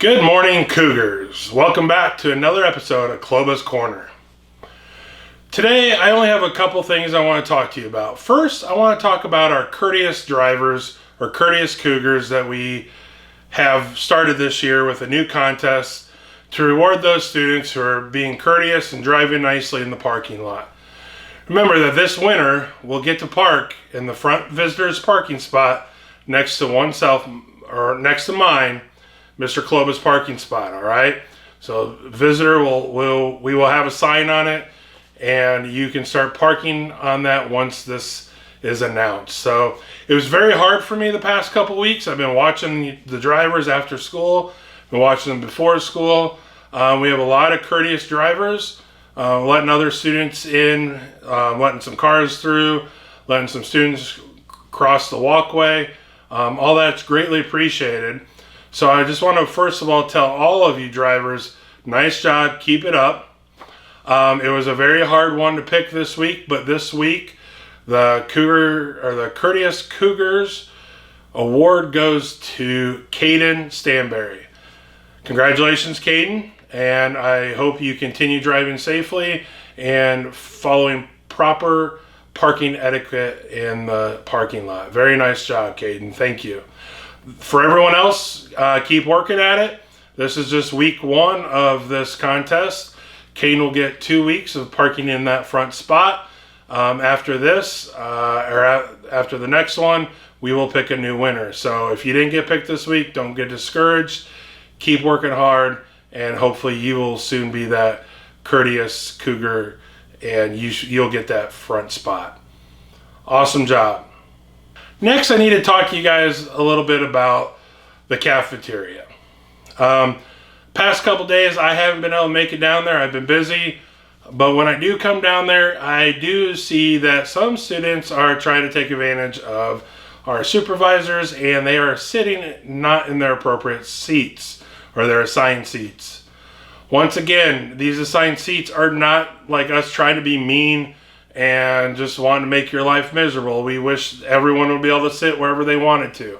Good morning, Cougars. Welcome back to another episode of Kloba's Corner. Today, I only have a couple things I want to talk to you about. First, I want to talk about our courteous drivers, or courteous Cougars, that we have started this year with a new contest to reward those students who are being courteous and driving nicely in the parking lot. Remember that this winter will get to park in the front visitors parking spot next to next to mine, Mr. Kloba's parking spot. All right, so visitor we will have a sign on it, and you can start parking on that once this is announced. So it was very hard for me the past couple weeks. I've been watching the drivers after school, been watching them before school. We have a lot of courteous drivers, letting other students in, letting some cars through, letting some students cross the walkway. All that's greatly appreciated. So I just want to first of all tell all of you drivers, nice job, keep it up. It was a very hard one to pick this week, but this week the Courteous Cougars award goes to Caden Stanberry. Congratulations, Caden, and I hope you continue driving safely and following proper parking etiquette in the parking lot. Very nice job, Caden. Thank you. For everyone else, keep working at it. This is just week one of this contest. Caden will get 2 weeks of parking in that front spot. After this, after the next one, we will pick a new winner. So if you didn't get picked this week, don't get discouraged. Keep working hard, and hopefully you will soon be that courteous Cougar, and you'll get that front spot. Awesome job. Next, I need to talk to you guys a little bit about the cafeteria. Past couple days, I haven't been able to make it down there. I've been busy, but when I do come down there, I do see that some students are trying to take advantage of our supervisors, and they are sitting not in their appropriate seats or their assigned seats. Once again, these assigned seats are not like us trying to be mean and just wanting to make your life miserable. We wish everyone would be able to sit wherever they wanted to.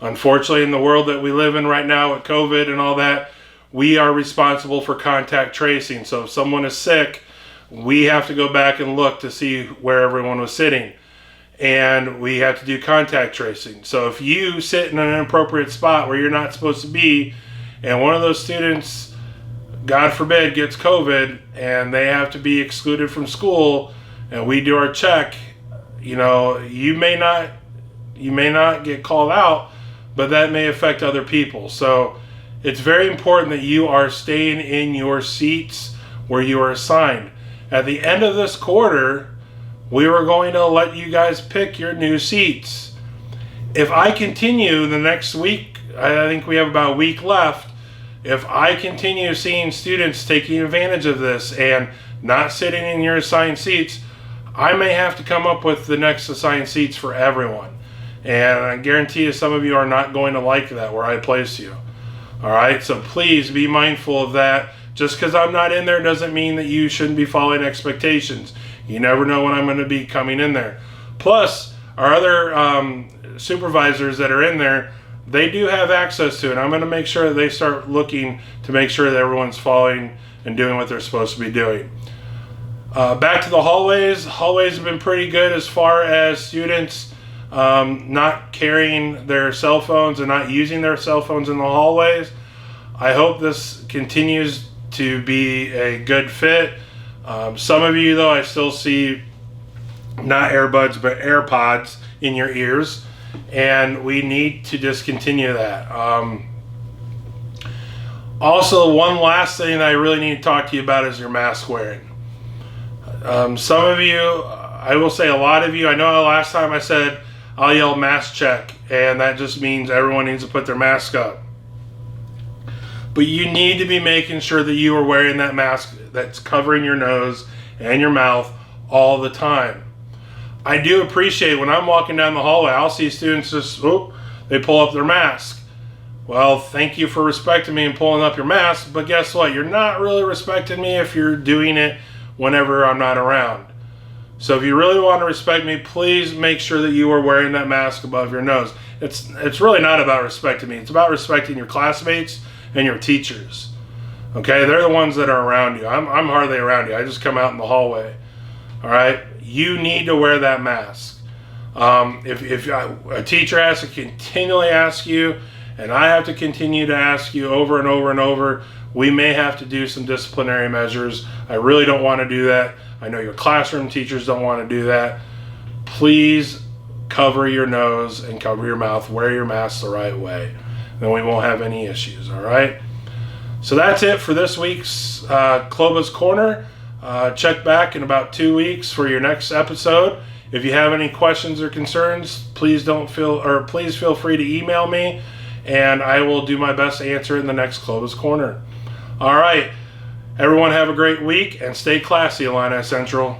Unfortunately, in the world that we live in right now with COVID and all that, we are responsible for contact tracing. So if someone is sick, we have to go back and look to see where everyone was sitting. And we have to do contact tracing. So if you sit in an inappropriate spot where you're not supposed to be, and one of those students, God forbid, gets COVID and they have to be excluded from school, and we do our check, you may not get called out, but that may affect other people. So it's very important that you are staying in your seats where you are assigned. At the end of this quarter, we were going to let you guys pick your new seats. If I continue the next week, I think we have about a week left. If I continue seeing students taking advantage of this and not sitting in your assigned seats, I may have to come up with the next assigned seats for everyone. And I guarantee you some of you are not going to like that where I place you. All right, so please be mindful of that. Just because I'm not in there doesn't mean that you shouldn't be following expectations. You never know when I'm going to be coming in there. Plus, our other supervisors that are in there, they do have access to it. I'm going to make sure that they start looking to make sure that everyone's following and doing what they're supposed to be doing. Back to the hallways. Hallways have been pretty good as far as students not carrying their cell phones and not using their cell phones in the hallways. I hope this continues to be a good fit. Some of you, though, I still see not earbuds but AirPods in your ears, and we need to discontinue that. Also, one last thing that I really need to talk to you about is your mask wearing. Some of you, I will say a lot of you, I know last time I said I'll yell mask check, and that just means everyone needs to put their mask up. But you need to be making sure that you are wearing that mask that's covering your nose and your mouth all the time. I do appreciate when I'm walking down the hallway, I'll see students just, they pull up their mask. Well, thank you for respecting me and pulling up your mask, but guess what? You're not really respecting me if you're doing it whenever I'm not around. So if you really want to respect me, please make sure that you are wearing that mask above your nose. It's really not about respecting me. It's about respecting your classmates and your teachers. Okay, they're the ones that are around you. I'm hardly around you. I just come out in the hallway. All right, you need to wear that mask. If a teacher has to continually ask you, and I have to continue to ask you over and over and over, we may have to do some disciplinary measures. I really don't want to do that. I know your classroom teachers don't want to do that. Please cover your nose and cover your mouth. Wear your mask the right way. Then we won't have any issues, all right? So that's it for this week's Kloba's Corner. Check back in about 2 weeks for your next episode. If you have any questions or concerns, please feel free to email me, and I will do my best to answer it in the next Kloba's Corner. All right, everyone have a great week and stay classy, Illini Central.